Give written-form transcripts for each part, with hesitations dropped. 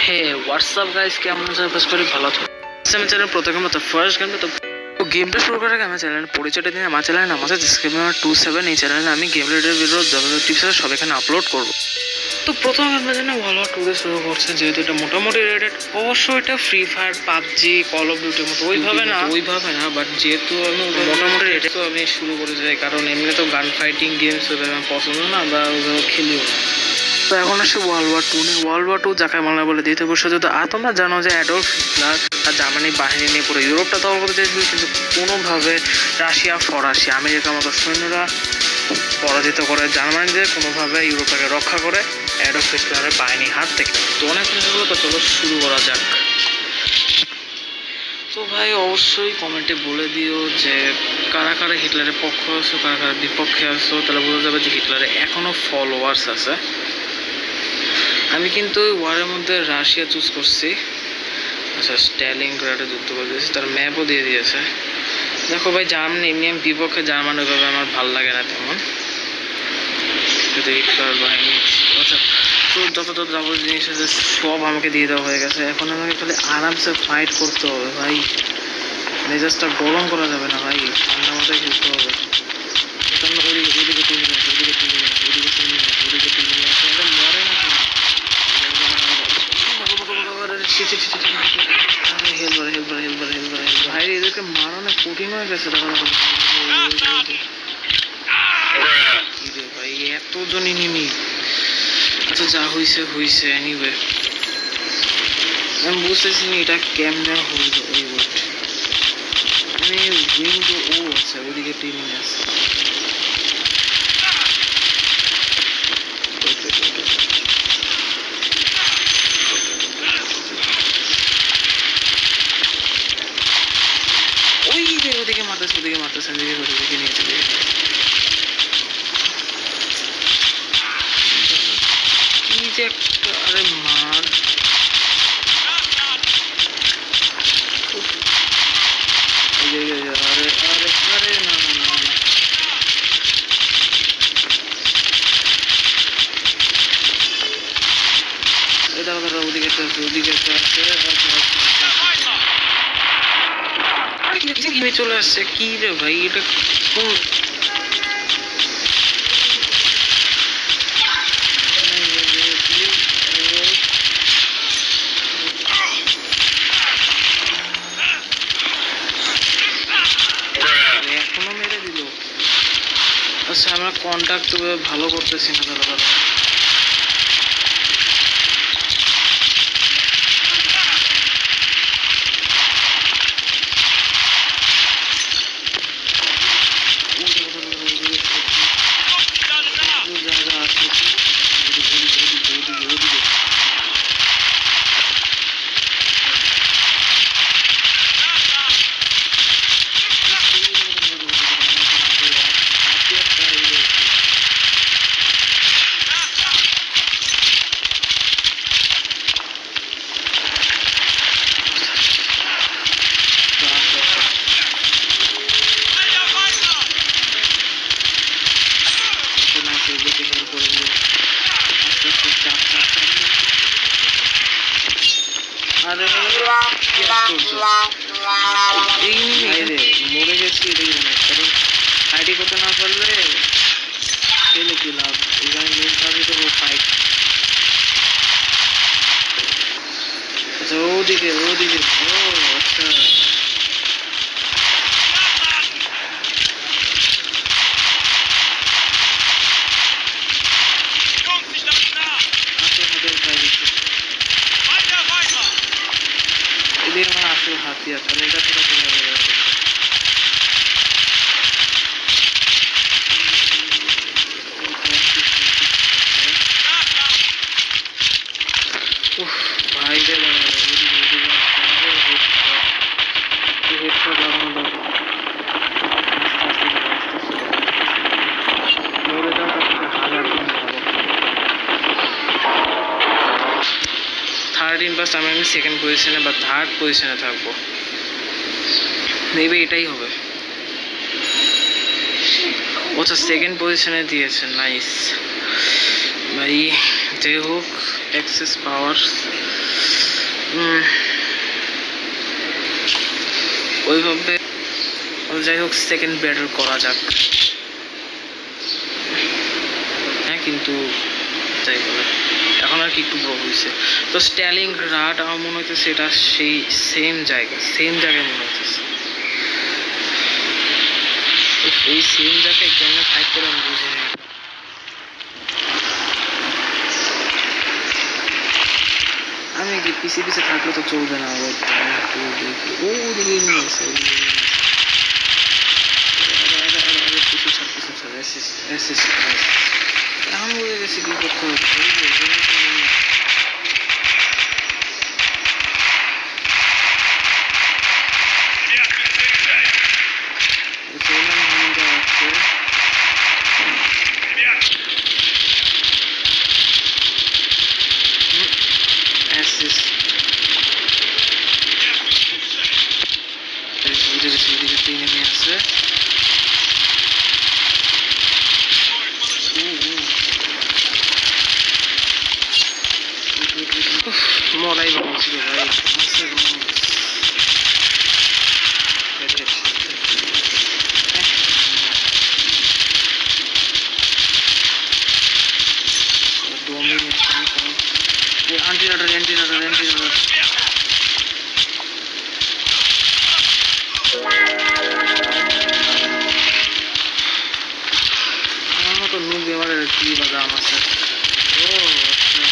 হে WhatsApp guys, কেমন আছেন? বেশ করি ভালো আছো। আমি চ্যানেল প্রথম মতো ফার্স্ট গেম তো গেমটা শুরু করার আগে আমার চ্যানেল পরিচয়টা দিন। আমার চ্যানেল নাম আছে ডিসক্রিমিনার 27। এই চ্যানেলে আমি গেম রিলেটেড ভিডিও যত টিপস আছে সব এখানে আপলোড করবো। তো প্রথম আমরা জানি ওয়ার্ল্ড ওয়ার 2 দিয়ে শুরু করছে, যেহেতু এটা মোটামুটি রেটেড। অবশ্যই এটা Free Fire, PUBG, Call of ডিউটির মতো ওইভাবে না, বাট যেহেতু আমি মোটামুটি রেটে তো আমি শুরু করে যাই, কারণ এমনি তো গান ফাইটিং গেমস ওইভাবে আমার পছন্দ না বা ওইভাবে খেলিও না। তো এখন আসছে ওয়ার্ল্ড ওয়ার 2 নিয়ে। ওয়ার্ল্ড ওয়ার 2 যাকে বাংলা বলে দ্বিতীয় বিশ্বযুদ্ধ। আর তোমরা জানো যে অ্যাডলফ হিটলার আর জার্মানি বাহিনী নিয়ে পুরো ইউরোপটা দখল করতে চেয়েছিল, কিন্তু কোনোভাবে রাশিয়া, ফরাসি, আমেরিকার মতো সৈন্যরা পরাজিত করে জার্মানিদের কোনোভাবে ইউরোপটাকে রক্ষা করে অ্যাডলফ হিটলারের বাহিনীর হাত থেকে। তো অনেক কিছু হলো, তো চলো শুরু করা যাক। তো ভাই অবশ্যই কমেন্টে বলে দিও যে কারা কারা হিটলারের পক্ষ আছো, কারা কারা বিপক্ষে আছো, তাহলে বোঝা যাবে যে হিটলারের এখনও ফলোয়ার্স আছে। আমি কিন্তু ওয়ারের মধ্যে রাশিয়া চুজ করছি। আচ্ছা, স্ট্যালিনগ্রাডে যুদ্ধ করে দিয়েছি, তার ম্যাপও দিয়ে দিয়েছে। দেখো ভাই, জার্মানি এমনি বিপক্ষে জার্মান ওইভাবে আমার ভাল লাগে না তেমন, কিন্তু হিটলার বাহিনী। আচ্ছা, তো যত যাবতীয় জিনিস আছে সব আমাকে দিয়ে দেওয়া হয়ে গেছে। এখন আমাকে খালি আরামসে ফাইট করতে হবে ভাই। মেজাজটা গরম করা যাবে না ভাই, ঠান্ডা মাথায় খেলতে হবে। ওইদিকে টিম নিয়ে আসে, ওইদিকে টিম নিয়ে আসে, ওইদিকে টিম নিয়ে আসে, ওইদিকে টিম নিয়ে আসে, এটা মরে না কেন? ভাই এদেরকে মারানো কঠিন হয়ে গেছে। ভাই এতজন এনিমি। আচ্ছা, যা হয়েছে হয়েছে। এনিওয়ে আমি বুঝতেছি না এটা কেমন হইল। ওই ওয়েট, আমি উইন্ডো ও আচ্ছা, ওইদিকে টিম আছে। ওদিকে মারতেছে, ওদিকে নিয়েছে। কি যে একটা, আরে মার। আরে আরে আরে না না না না, দাঁড়া, ওদিকে একটা আছে, ওদিকে একটা আছে। চলে আসছে কি রে ভাই, এটা কোন? এখনো মেরে দিল। আচ্ছা, আমরা কন্ট্যাক্ট ভালো করতেছি না, দাদা। আরে মরে গেছি এটাই মনে হয়, কারণ আইডি করতে না পারলে পেলে কি লাভ? এখানে মেন কাজই তো ফাইট। আচ্ছা, ওদিকে ও আচ্ছা, এদের আমার আসল হাতিয়ার, তাহলে এটা ছাড়া কিভাবে হবে? ভাই রে, হেডশট লাগানো দরকার। মরে যাওয়াটা থেকে হাজার গুণ ভালো। 13 আমি সেকেন্ড পজিশনে বা থার্ড পজিশনে থাকবো, মেবি এটাই হবে। আচ্ছা, সেকেন্ড পজিশনে দিয়েছে, নাইস। ভাই যাই হোক এক্সেস পাওয়ার ওইভাবে যাই হোক সেকেন্ড ব্যাটল করা যাক। হ্যাঁ কিন্তু যাই বলে এখন আর কি একটু বড় হয়েছে তো স্ট্যালিং রাট আমার মনে হচ্ছে সেটা সেই সেম জায়গায় মনে হচ্ছে। এই সেম জায়গায় কেমন ফাইট করে আমি বুঝি না। আমি কি পিছে পিছে থাকলে তো চলবে না। ও দেখি এখন বুঝে গেছি কি করতে হবে। নেমে আছে মরাই ভালো ছিল ভাই। আমার মতো নুন বেমারের কি বাদাম আছে। ও আচ্ছা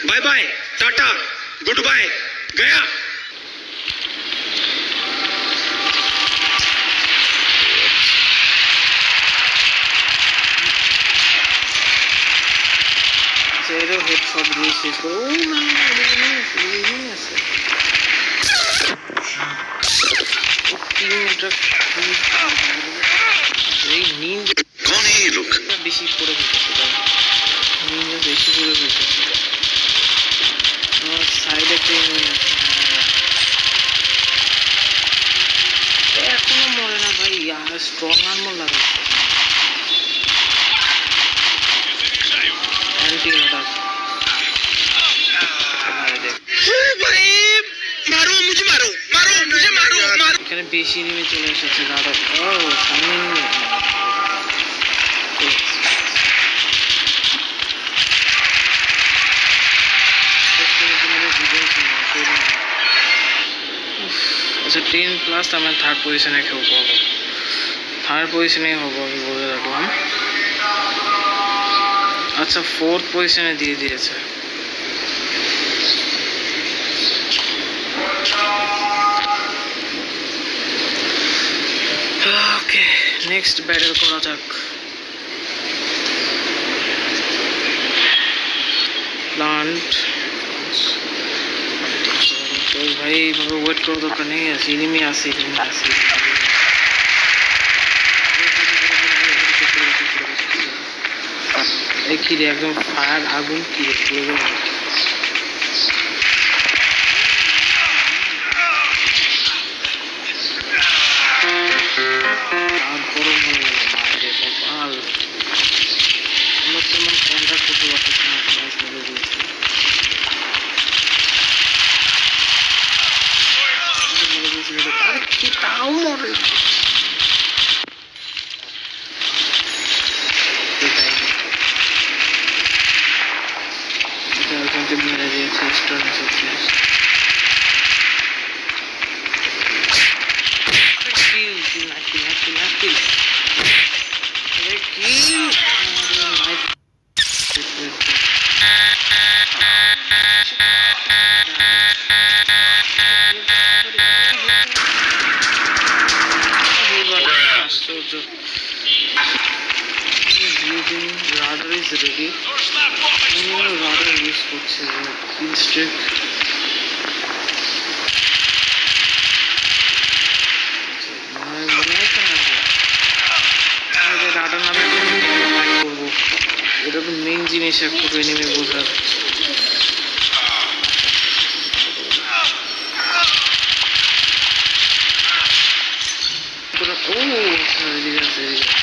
bye bye tata goodbye गया। এরও হেডশট দিয়ে শেষ করে ও না আছে এই নিন कौन है ये लोग? বেশি করে ফেলতেছে নিনজা বেশি করে ফেলতেছে। সাইডে একটা এনিমি আছে এখনো মরে না ভাই। স্ট্রং আর্মর লাগাচ্ছে অ্যান্টি রাডার। मारो मुझे मारो मारो मुझे मारो मारो। এখানে বেশি এনিমি চলে এসেছে রাডার। ও সামনে এনিমি আচ্ছা 10+ আমরা থার্ড পজিশনে খেলবো। থার্ড পজিশনে হবো আমি বলে রাখলাম। আচ্ছা ফোর্থ পজিশনে দিয়ে দিয়েছে। ওকে নেক্সট ব্যাটল করা যাক। প্লান্ট ভাই এইভাবে ওয়েট করার দরকার নেই। এনিমি আছে এই কি রে একদম ফায়ার আগুন কি রে পুরো তারপরও মনে গেল মায়ের কপাল। আমরা তেমন কন্ট্যাক্ট করতে পারতেছি না ম্যাচ ধরে দিয়েছি। কি তাও মরে মেরে দিয়েছে স্টোন এসেছে। কিল ইউজ করছে কিল স্ট্রিক। মনে হচ্ছে না যে রাডার নামে করবো, এটা তো মেইন জিনিস একটু এনিমে বোঝার। ও আচ্ছা এদিকে আছে এদিকে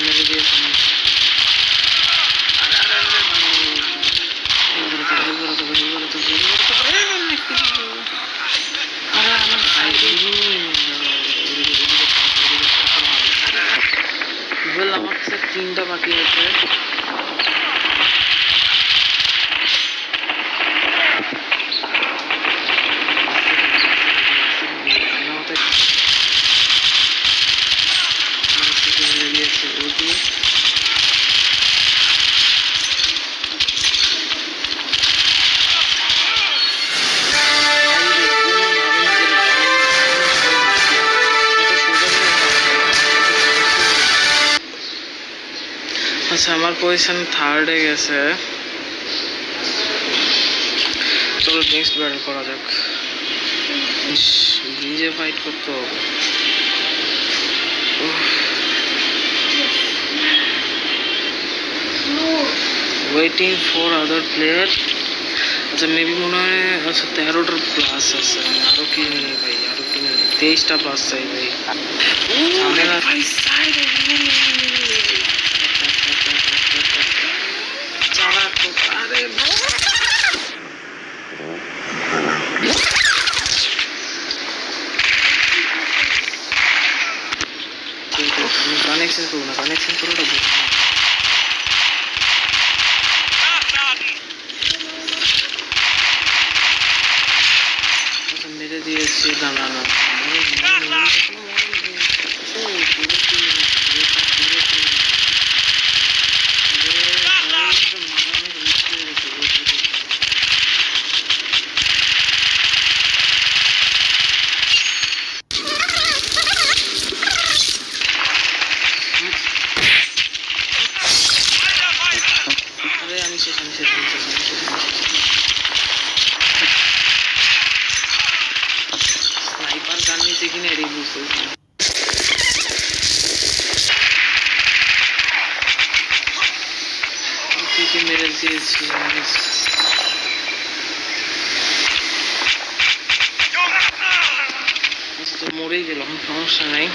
মেরে দিয়েছে। আমার কাছে 3টা বাকি আছে। আচ্ছা আমার পজিশন 3rd-এ গেছে। চলো নেক্সট ব্যাটল করা যাক। ব্রিজে ফাইট করতে হবে। Waiting for other player. আচ্ছা মেবি মনে হয় আচ্ছা 13টার প্লাস আছে। আরো কিনে নেই ভাই, আরো কিনে নেই। 23টা প্লাস চাই ভাই। কানেকশন করবো না, কানেকশন করোটা মেরে দিয়েছি। না না না স্নাইপার গান নিচে কিনে এটাই বুঝতেছি না। মেরে দিয়েছি তো মরেই গেলাম, সমস্যা নাই।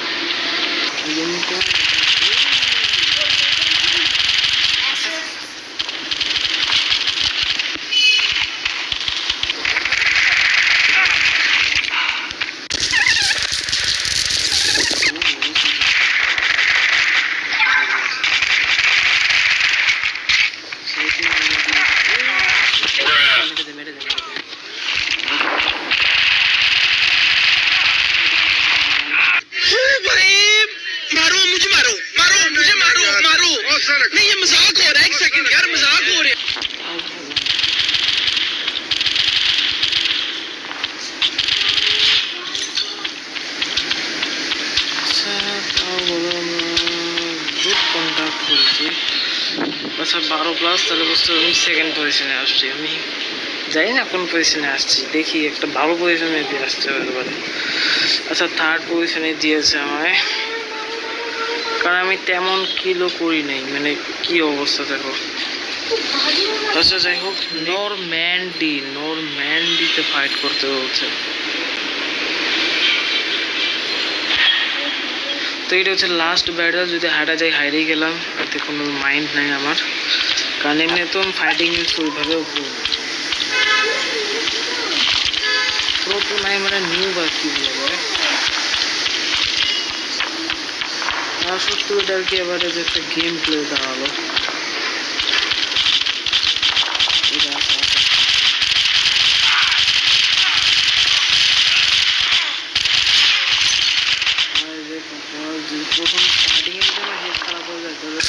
नहीं ये मजाक हो रहा है, एक सेकंड यार मजाक हो रहा है। আচ্ছা 12+ তাহলে বুঝতে আমি 2nd পজিশনে আসছি। আমি জানি না কোন পজিশনে আসছি, দেখি একটা ভালো পজিশনে দিয়ে আসতে পারে। আচ্ছা 3rd পজিশনে দিয়েছে আমায়, কারণ আমি তেমন কিলো করি নাই। মানে কি অবস্থা দেখো। আচ্ছা যাই হোক, নরম্যান্ডিতে ফাইট করতে হচ্ছে। তো এটা হচ্ছে লাস্ট ব্যাটল। যদি হারা যাই হারিয়ে গেলাম, এতে কোনো মাইন্ড নাই আমার, কারণ এমনি তো ফাইটিং ওইভাবেও প্রো তো নাই, মানে নিউ বা কি বলবো। আর সত্যি আর কি এবারে যে একটা গেম প্লে দাঁড়ালো। প্রথম স্টার্টিং এর জন্য হেড খারাপ হয়ে যায়, তবে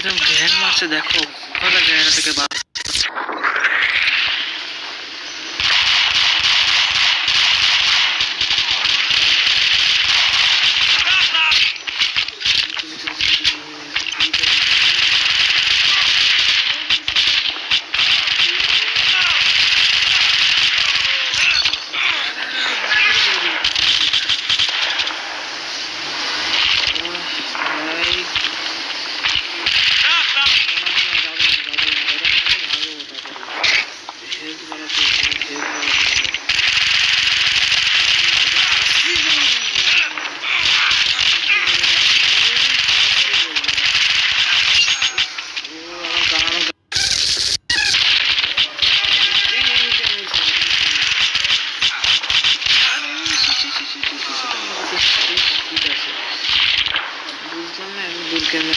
কিরকম গ্র্যান্ড মারছে দেখো, কটা গ্র্যান্ড থেকে বাদ। বুঝলাম না এখন দূর কেমন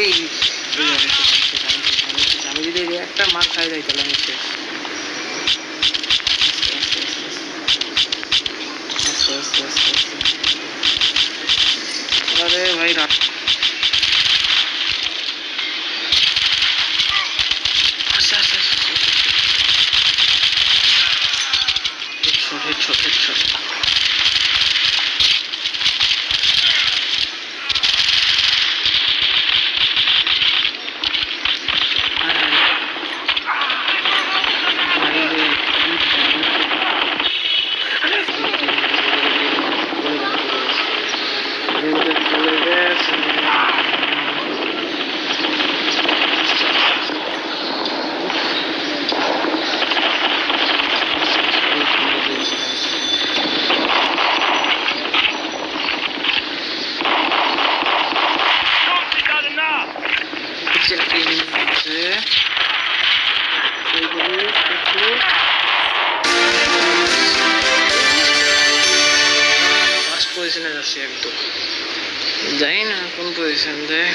এই আমি যদি একটা মার খাই যাই তাহলে আমি শেষ। আরে ভাই রাত হেডশট পজিশনে যাচ্ছি একদম, জানি না কোন পজিশন দেয়।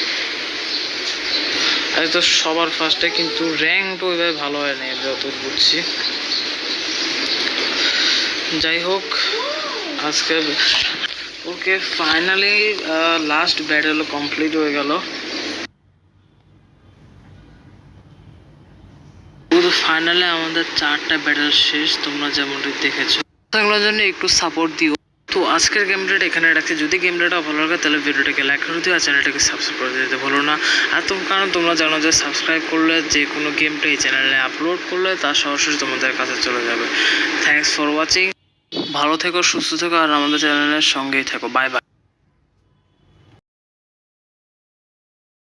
তো সবার ফার্স্টে কিন্তু র্যাঙ্কটা ওইভাবে ভালো হয় না যত বুঝছি। যাই হোক আজকে ওকে ফাইনালি লাস্ট ব্যাটেল কমপ্লিট হয়ে গেল। ফাইনালি আমাদের 4টা ব্যাটেল শেষ, তোমরা যেমনটি দেখেছো। এগুলোর জন্য একটু সাপোর্ট দিও। তো আজকের গেম প্লেটা এখানে রাখছি। যদি গেম প্লেটা ভালো লাগে তাহলে ভিডিওটাকে লাইক করে দিও আর চ্যানেলটাকে সাবস্ক্রাইব করে দিতে ভুলো না। আর কারণ তোমরা জানো যে সাবস্ক্রাইব করলে যে কোনো গেমটা এই চ্যানেলে আপলোড করলে তা সরাসরি তোমাদের কাছে চলে যাবে। Thanks for watching. ভালো থেকো, সুস্থ থেকো আর আমাদের চ্যানেলের সঙ্গেই থেকো। Bye bye.